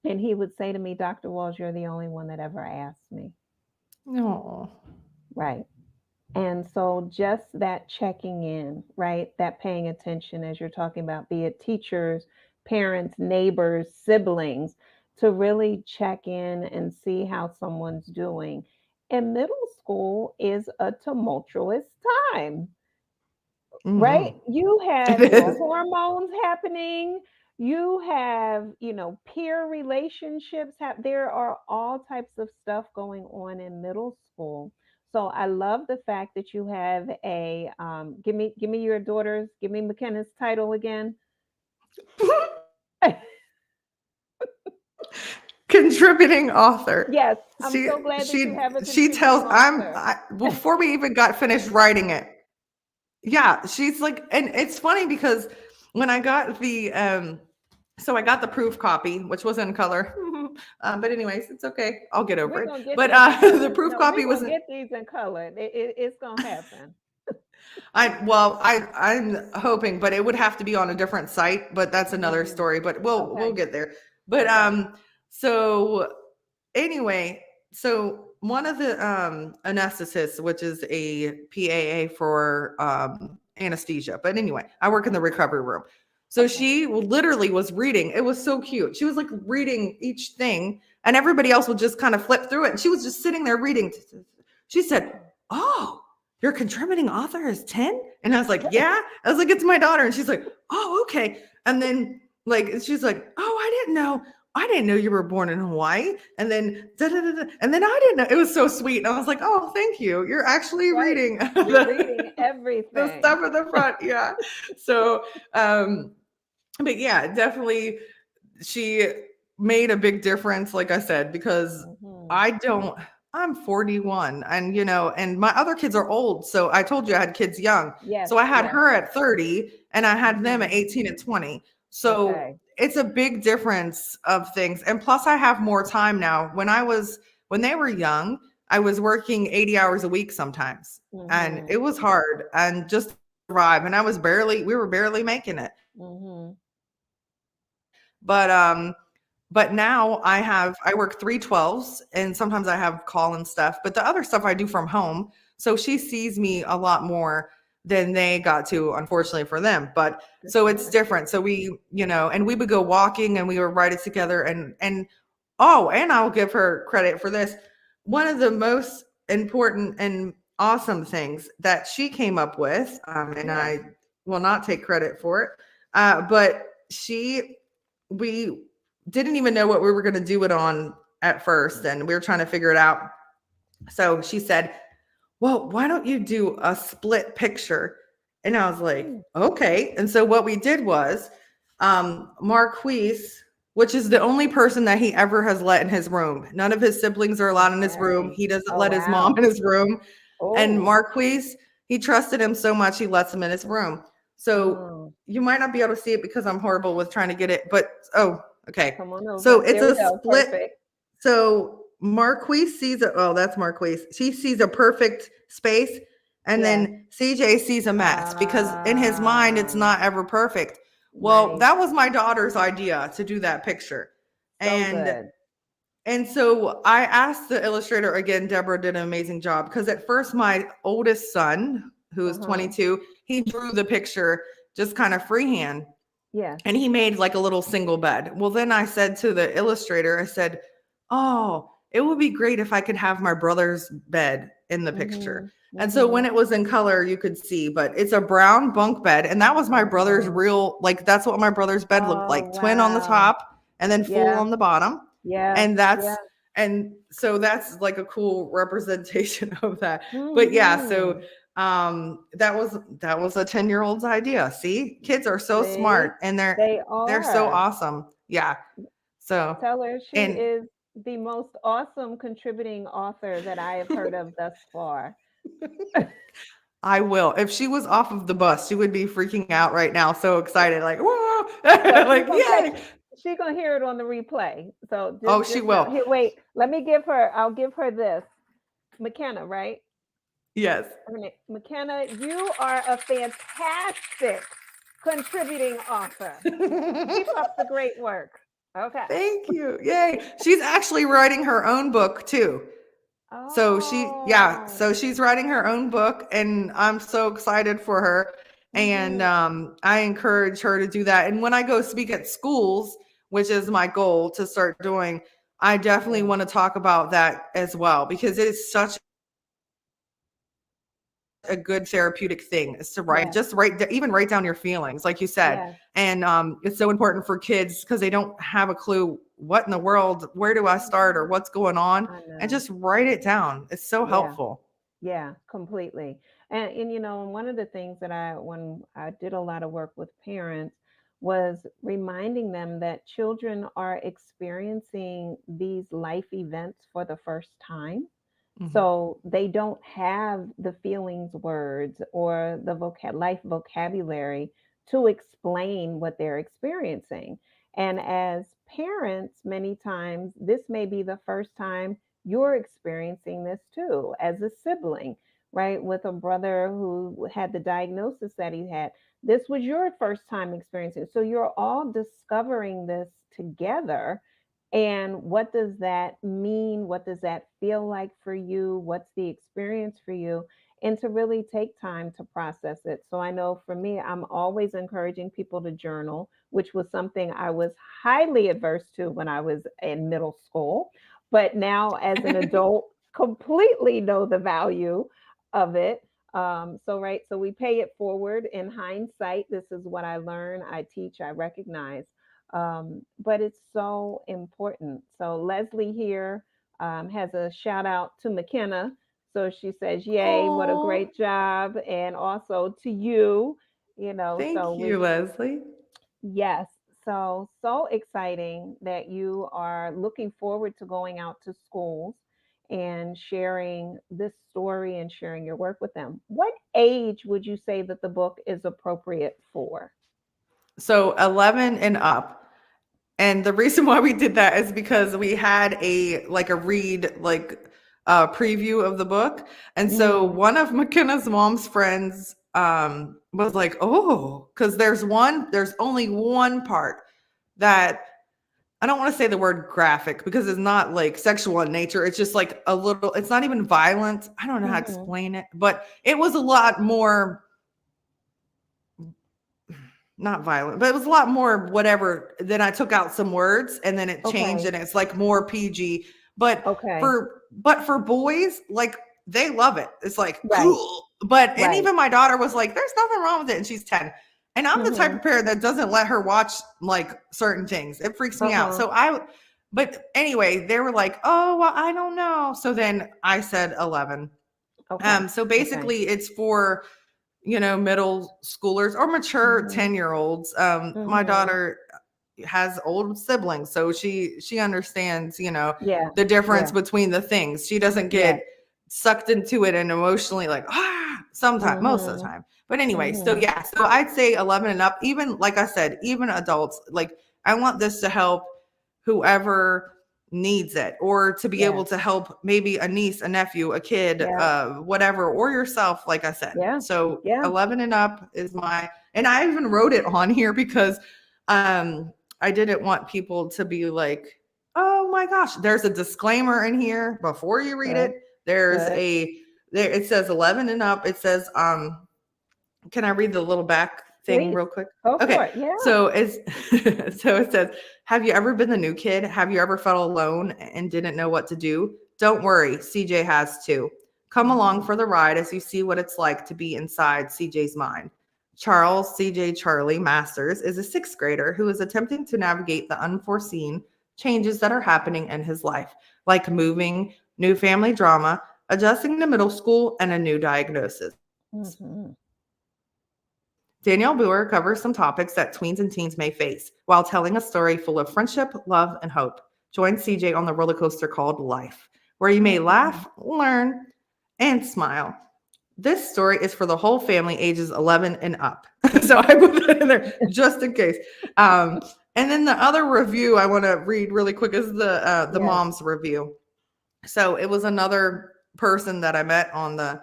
And he would say to me, Dr. Walls, you're the only one that ever asked me. No. Right. And so just that checking in, right? That paying attention, as you're talking about, be it teachers, parents, neighbors, siblings, to really check in and see how someone's doing. And middle school is a tumultuous time, Hmm. right? You It have your is. hormones happening. You have, peer relationships. There are all types of stuff going on in middle school. So I love the fact that you have a give me your daughter's, give me McKenna's title again. Contributing author. Yes, I'm She so glad that you she have a she tells contributing author. before we even got finished writing it. Yeah, she's like, and it's funny because when I got so I got the proof copy, which was in color. But anyways, it's okay. I'll get over We're it. gonna get But these in the color. proof No, we're copy gonna wasn't. get these in color. It's gonna happen. I'm hoping, but it would have to be on a different site. But that's another Mm, story. But we'll okay. get there. But Okay. so anyway, so one of the anesthetists, which is a PAA for anesthesia. But anyway, I work in the recovery room. So Okay. she literally was reading. It was so cute. She was like reading each thing, and everybody else would just kind of flip through it. And she was just sitting there reading. She said, "Oh, your contributing author is 10?" And I was like, "Yeah." I was like, "It's my daughter." And she's like, "Oh, okay." And then like she's like, "Oh, I didn't know you were born in Hawaii." And then da, da, da, da. And then I didn't know. It was so sweet. And I was like, "Oh, thank you. You're actually Right. reading You're reading the everything. stuff at the front." Yeah. So but yeah, definitely she made a big difference, like I said, because Hmm. I don't, I'm 41 and, and my other kids are old. So I told you I had kids young. Yes, So I had yes. her at 30 and I had them Hmm. at 18 and 20. So Okay. it's a big difference of things. And plus I have more time now. When they were young, I was working 80 hours a week sometimes and Hmm. it was hard and just to survive. And we were barely making it. Hmm. But now I work 312s and sometimes I have call and stuff, but the other stuff I do from home. So she sees me a lot more than they got to, unfortunately for them. But For so it's sure. different. So and we would go walking and we would write it together and oh, and I'll give her credit for this. One of the most important and awesome things that she came up with, and Yes. I will not take credit for it, but we didn't even know what we were going to do it on at first and we were trying to figure it out. So she said, well, why don't you do a split picture? And I was like, Mm. okay. And so what we did was Marquise, which is the only person that he ever has let in his room. None of his siblings are allowed in his room. Okay. He doesn't Oh, let his mom wow. in his room. And Oh. Marquise, he trusted him so much, he lets him in his room. So Mm. you might not be able to see it because I'm horrible with trying to get it, but okay. Come on So over. it's There we a go. split. Perfect. So Marquise sees a, oh, that's Marquise. She sees a perfect space. And Yes. then CJ sees a mess because in his mind, it's Ah, not ever perfect. Well, right. that was my daughter's idea to do that picture. So And good. so I asked the illustrator again, Deborah did an amazing job because at first my oldest son, who is Uh-huh. 22, he drew the picture just kind of freehand. Yes. and he made like a little single bed. Well, then I said to the illustrator, I said, "Oh, it would be great if I could have my brother's bed in the picture." Mhm. And so when Mhm. it was in color, you could see, but it's a brown bunk bed. And that was my brother's Oh. real, like, that's what my brother's bed looked Oh, like, twin on the wow. top and then full Yeah. on the bottom. Yeah. And Yeah. and so that's like a cool representation of that. But yeah, so Mhm. that was a 10-year-old's idea. See, kids are so See? smart and They they're so are. awesome. Yeah. So Tell her she and is the most awesome contributing author that I have heard of thus far. I will. If she was off of the bus, she would be freaking out right now, so excited, like, whoa, Well, like, yay. she gonna hear it on the replay. So Oh, she just know. will. Here, wait. Let me give her. I'll give her this. McKenna, right? Yes. McKenna, you are a fantastic contributing author. Keep up the great work. Okay. Thank you. Yay. She's actually writing her own book too. Oh. So she's writing her own book and I'm so excited for her. And Mhm. I encourage her to do that. And when I go speak at schools, which is my goal to start doing, I definitely Yeah. want to talk about that as well because it is such a good therapeutic thing is to write, Yes. just even write down your feelings, like you said. Yes. And it's so important for kids because they don't have a clue what in the world, where do I start or what's going on, I and know. just write it down. It's so Yeah. helpful. Yeah, completely. And one of the things that when I did a lot of work with parents was reminding them that children are experiencing these life events for the first time. Mhm. So they don't have the feelings words or the life vocabulary to explain what they're experiencing. And as parents, many times this may be the first time you're experiencing this too, as a sibling, right? With a brother who had the diagnosis that he had. This was your first time experiencing it. So you're all discovering this together, and what does that mean? What does that feel like for you? What's the experience for you? And to really take time to process it. So I know for me, I'm always encouraging people to journal, which was something I was highly adverse to when I was in middle school. But now, as an adult, completely know the value of it. Right, so we pay it forward in hindsight. This is what I learn, I teach, I recognize, but it's so important. So Leslie here has a shout out to McKenna. So she says, "Yay, what a Oh, great job!" And also to you. So thank you, we Leslie. yes. So exciting that you are looking forward to going out to schools and sharing this story and sharing your work with them. What age would you say that the book is appropriate for? So 11 and up. And the reason why we did that is because we had a read preview of the book. And so Mm, one of McKenna's mom's friends was like, "Oh, cuz there's only one part that I don't want to say the word graphic because it's not like sexual in nature. It's just like a little, it's not even violent. I don't know how to mhm. explain it, but it was a lot more not violent, but it was a lot more whatever. Then I took out some words and then it changed Okay. and it's like more PG. But Okay. for boys, like they love it. It's like Right. cool. But and Right. even my daughter was like, there's nothing wrong with it. And she's 10. And I'm the type Mhm. of parent that doesn't let her watch like certain things. It freaks me out. Uh-huh. But anyway, they were like, oh, well, I don't know. So then I said 11. Okay. So Okay. basically it's for middle schoolers or mature Mhm. 10-year-olds. My Mhm. daughter has old siblings, so she understands, Yeah. the difference Yeah. between the things. She doesn't Yes. get sucked into it and emotionally like, sometimes, most of the Mhm. time. But anyway, so Mhm. yeah, so I'd say 11 and up, even like I said, even adults, like I want this to help whoever needs it or to be able Yes. to help maybe a niece, a nephew, a kid, Yeah. whatever, or yourself, like I said. Yeah. So Yeah. 11 and up is and I even wrote it on here because I didn't want people to be like, oh my gosh, there's a disclaimer in here before you read Good. it. There's Good. it says 11 and up. It says, can I read the little back thing Please real quick? go for Okay. it. Yeah. So it's so it says, have you ever been the new kid? Have you ever felt alone and didn't know what to do? Don't worry, CJ has too. Come along for the ride as you see what it's like to be inside CJ's mind. Charles CJ Charlie Masters is a sixth grader who is attempting to navigate the unforeseen changes that are happening in his life, like moving, new family drama, adjusting to middle school, and a new diagnosis. Mhm. Danielle Booher covers some topics that tweens and teens may face while telling a story full of friendship, love, and hope. Join CJ on the roller coaster called Life, where you may Mhm. laugh, learn, and smile. This story is for the whole family, ages 11 and up. So I put that in there just in case. And then the other review I want to read really quick is the Yes. mom's review. So it was another person that I met on the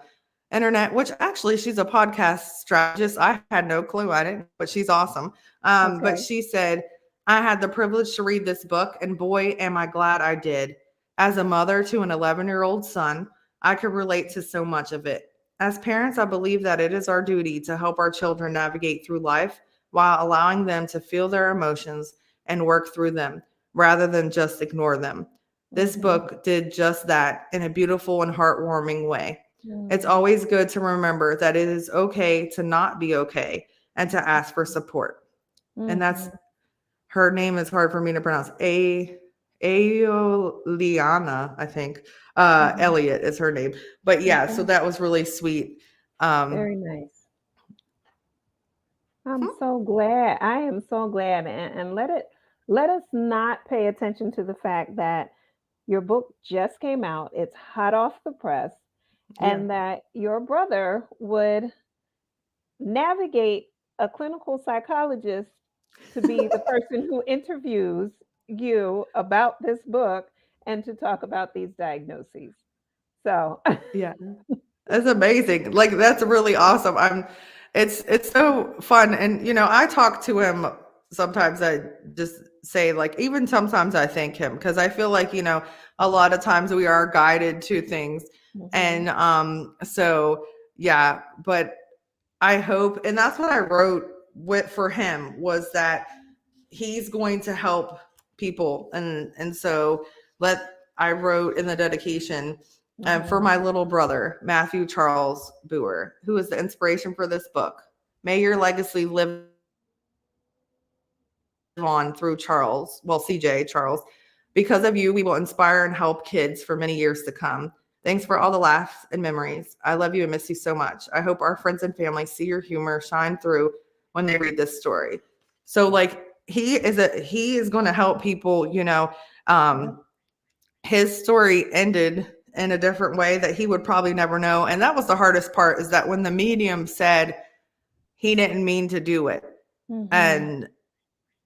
internet, which actually she's a podcast strategist. I had no clue. I didn't, but she's awesome. But Okay. she said, I had the privilege to read this book, and boy, am I glad I did. As a mother to an 11-year-old son, I could relate to so much of it. As parents, I believe that it is our duty to help our children navigate through life while allowing them to feel their emotions and work through them rather than just ignore them. This Mhm. book did just that in a beautiful and heartwarming way. It's Mhm. always good to remember that it is okay to not be okay and to ask for support. And that's Mhm. her name is hard for me to pronounce. Aoliana, I think. Mhm. Elliot is her name. But yeah, so Okay. that was really sweet. Um, Very nice. I'm hmm, so glad. I am so glad. And let us not pay attention to the fact that your book just came out. It's hot off the press, yeah. and that your brother would navigate a clinical psychologist to be the person who interviews you about this book and to talk about these diagnoses. So, Yeah. That's amazing. Like that's really awesome. It's so fun. And I talk to him sometimes. I just say like even sometimes I thank him because I feel like, a lot of times we are guided to things. mhm, And so yeah, but I hope, and that's what I wrote with for him was that he's going to help people. And so let I wrote in the dedication for mhm, my little brother, Matthew Charles Booher, who is the inspiration for this book. May your legacy live on through Charles, well, CJ Charles. Because of you, we will inspire and help kids for many years to come. Thanks for all the laughs and memories. I love you and miss you so much. I hope our friends and family see your humor shine through when they read this story. So like he is going to help people, yep, um his story ended in a different way that he would probably never know. And that was the hardest part is that when the medium said he didn't mean to do it, mhm, and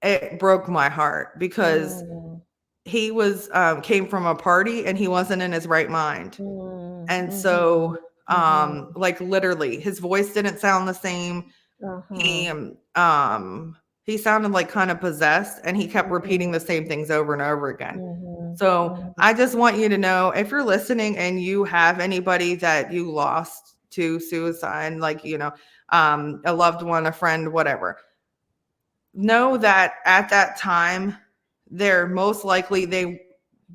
it broke my heart because mm, he was came from a party and he wasn't in his right mind. mm, And so mhm, mhm, like literally his voice didn't sound the same. uh-huh, He sounded like kind of possessed and he kept repeating mhm, the same things over and over again. mhm, So mhm, I just want you to know if you're listening and you have anybody that you lost to suicide, like, a loved one, a friend, whatever, know that at that time, they're most likely they're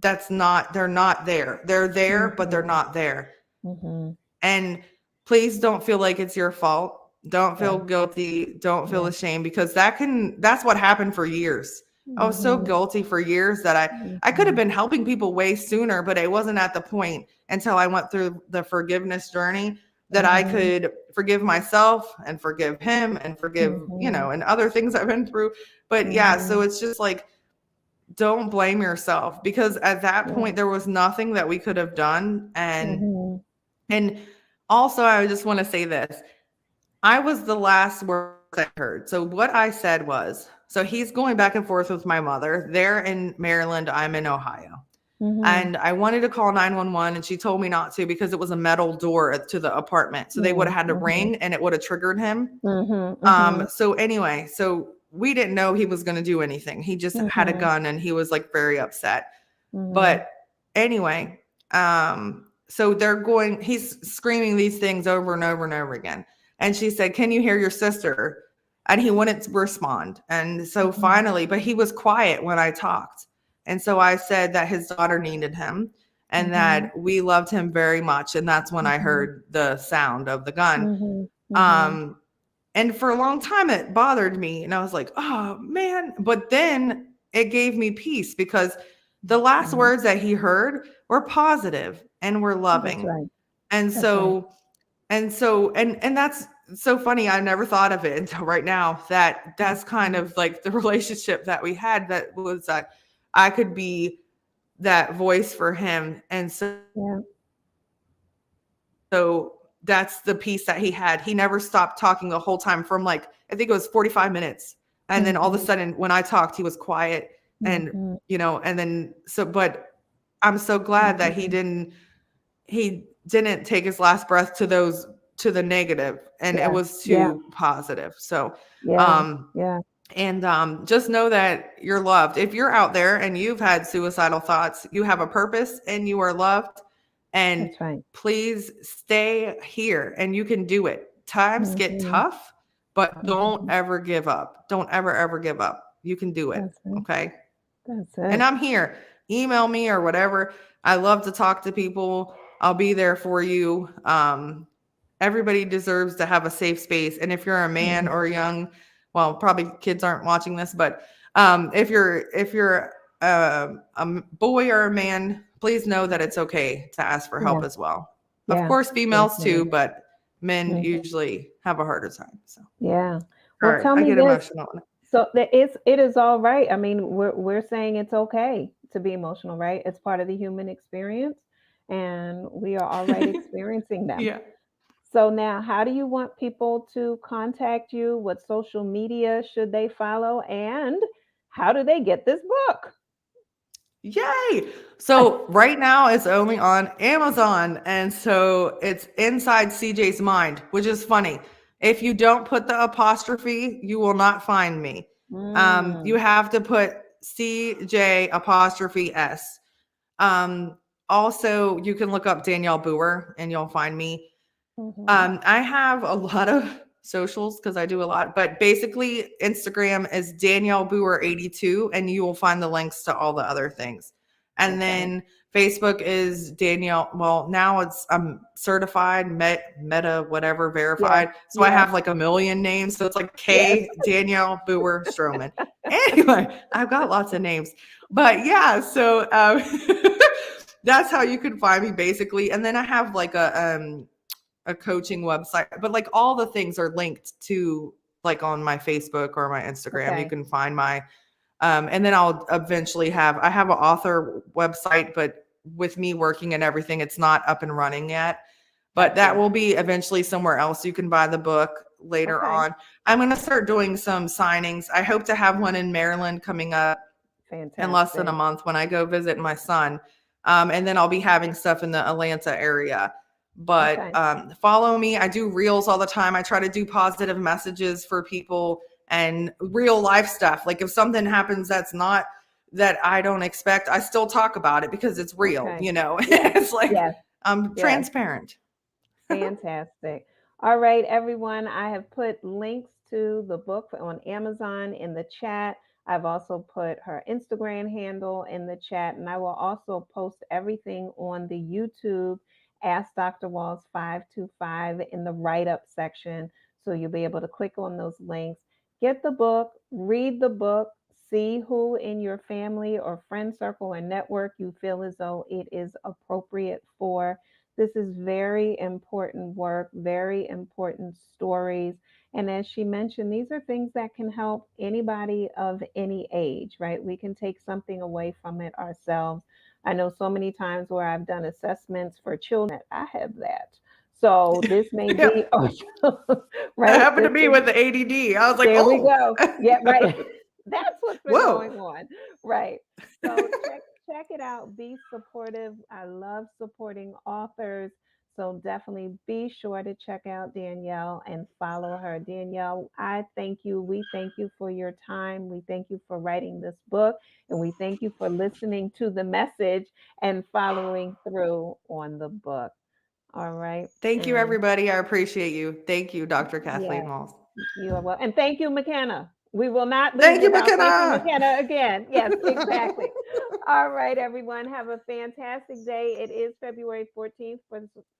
not there. They're there, but they're mhm, not there. mhm. And please don't feel like it's your fault. Don't Yeah, feel guilty. Don't feel yeah. ashamed because that's what happened for years. I was so Mhm, guilty for years that I could have mhm, been helping people way sooner, but it wasn't at the point until I went through the forgiveness journey that I mhm, could forgive myself and forgive him and forgive, mhm, and other things I've been through. But yeah, so mhm. it's just like don't blame yourself because at that Yeah. point there was nothing that we could have done. Mhm, And also I just want to say this. I was the last words I heard. So what I said was, so he's going back and forth with my mother. They're in Maryland, I'm in Ohio. mhm, And I wanted to call 911 and she told me not to because it was a metal door to the apartment. So they would have mm, had to mhm, ring and it would have triggered him. mhm, mhm, So anyway, so we didn't know he was going to do anything. He just had a mhm, gun and he was like very upset. mhm, But anyway, so he's screaming these things over and over and over again. And she said, can you hear your sister? and he wouldn't respond. And so Mhm. finally, but he was quiet when I talked. And so I said that his daughter needed him and Mhm. that we loved him very much. And that's when I Mhm. heard the sound of the gun. Mhm. Mhm. Um, and for a long time, it bothered me. And I was like, oh, man. But then it gave me peace because the last Right. words that he heard were positive and were That's loving. right. And That's right. and that's so funny. I never thought of it until right now that that's kind Mhm. of like the relationship that we had, that was that I could be that voice for him. And Yeah. so that's the piece that he had. He never stopped talking the whole time from like, I think it was 45 minutes. And then all of a Mhm. sudden when I talked, he was quiet and, Mhm. and then but I'm so glad that Mhm. he didn't take his last breath to the negative, and it Yeah. was Yeah. too positive. So, Yeah. um, Yeah. and just know that you're loved. If you're out there and you've had suicidal thoughts, you have a purpose and you are loved. And That's right. please stay here and you can do it. Times get Mhm. tough, but don't Mhm. ever give up. Don't ever, ever give up. You can do it. That's it. Okay. That's And it. I'm here. Email me or whatever. I love to talk to people. I'll be there for you. Everybody deserves to have a safe space. And if you're a man Mhm. or young, well, probably kids aren't watching this, but if you're a boy or a man, please know that it's okay to ask for help Yeah. as well. Of Yeah. course, females too, Definitely. but men Mhm. usually have a harder time. So, Yeah. all Well, right, tell I me get this. emotional. So it is all right. I mean, we're saying it's okay to be emotional, right? It's part of the human experience, and we are all right experiencing them. Yeah. So now, how do you want people to contact you? What social media should they follow? And how do they get this book? Yay! So right now it's only on Amazon, and so it's inside CJ's mind, which is funny. If you don't put the apostrophe, you will not find me. You Mm, have to put CJ apostrophe S. Um, Also, you can look up Danielle Booher and you'll find me. mhm. I have a lot of socials because I do a lot, but basically Instagram is Danielle Booher 82, and you will find the links to all the other things. And Okay. then Facebook is Danielle. Well, now it's certified, meta, whatever, Yes. verified. So I Yes. have like a million names. So it's like Yes. K Danielle Booher Stroman. Anyway, I've got lots of names, but yeah. So that's how you can find me basically. And then I have like a coaching website, but like all the things are linked to like on my Facebook or my Instagram. You Okay. can find my and then I'll eventually I have an author website, but with me working and everything, it's not up and running yet. But Got that you. will be eventually somewhere else. You can buy the book later Okay. on. I'm going to start doing some signings. I hope to have one in Maryland coming up in less than a Fantastic. month when I go visit my son. And then I'll be having stuff in the Atlanta area. But Okay. follow me. I do reels all the time. I try to do positive messages for people and real life stuff. Like if something happens that's not that I don't expect, I still talk about it because it's real, Okay. you know. Yes. It's like Yes. I'm Yes. transparent. Fantastic. All right, everyone. I have put links to the book on Amazon in the chat. I've also put her Instagram handle in the chat, and I will also post everything on the YouTube Ask Dr. Walls 525 in the write up section. So you'll be able to click on those links, get the book, read the book, see who in your family or friend circle or network you feel as though it is appropriate for. This is very important work, very important stories. And as she mentioned, these are things that can help anybody of any age, right? We can take something away from it ourselves. I know so many times where I've done assessments for children, I have that. So this may Yeah, be, that right? happened to me with the ADD. I was like, There we oh, go. Yeah, right. That's what's been whoa. going on. Right. So check it out. Be supportive. I love supporting authors. So definitely be sure to check out Danielle and follow her. Danielle, I thank you. We thank you for your time. We thank you for writing this book, and we thank you for listening to the message and following through on the book. All right. Thank you, And everybody. I appreciate you. Thank you, Dr. Kathleen yes. Walls. You are well. And thank you, McKenna. We will not leave Thank you, without thanking McKenna. McKenna again. Yes, exactly. All right, everyone. Have a fantastic day. It is February 14th.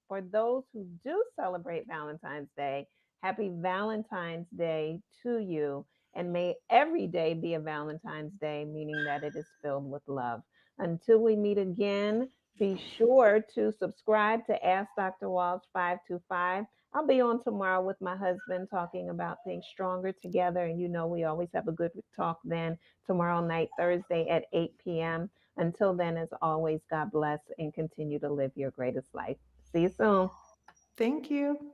For those who do celebrate Valentine's Day, happy Valentine's Day to you. And may every day be a Valentine's Day, meaning that it is filled with love. Until we meet again, be sure to subscribe to Ask Dr. Walsh 525. I'll be on tomorrow with my husband talking about things stronger together. And we always have a good talk then tomorrow night, Thursday at 8 p.m. Until then, as always, God bless and continue to live your greatest life. See you soon. Thank you.